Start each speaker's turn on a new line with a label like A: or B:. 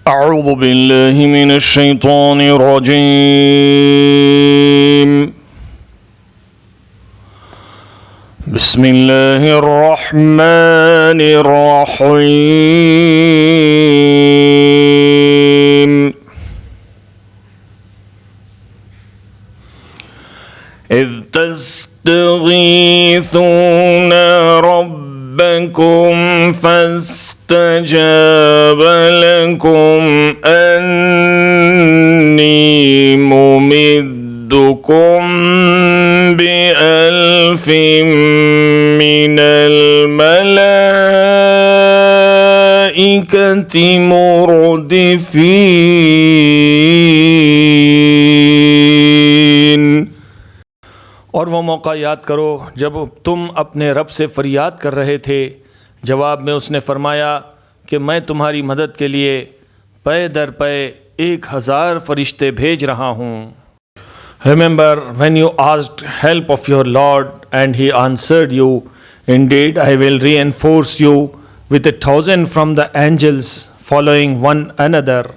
A: أعوذ بالله من الشيطان الرجيم بسم الله الرحمن الرحيم إذ تستغيثون ربكم فاستجاب لكم أني ممدكم بألف من الملائكة مردفين। और वो मौका याद करो जब तुम अपने रब से फ़रियाद कर रहे थे, जवाब में उसने फ़रमाया कि मैं तुम्हारी मदद के लिए पे दर पे 1000 फरिश्ते भेज रहा हूँ। Remember when you asked help of your Lord and he answered you, indeed I will reinforce you with 1000 from the angels following one another.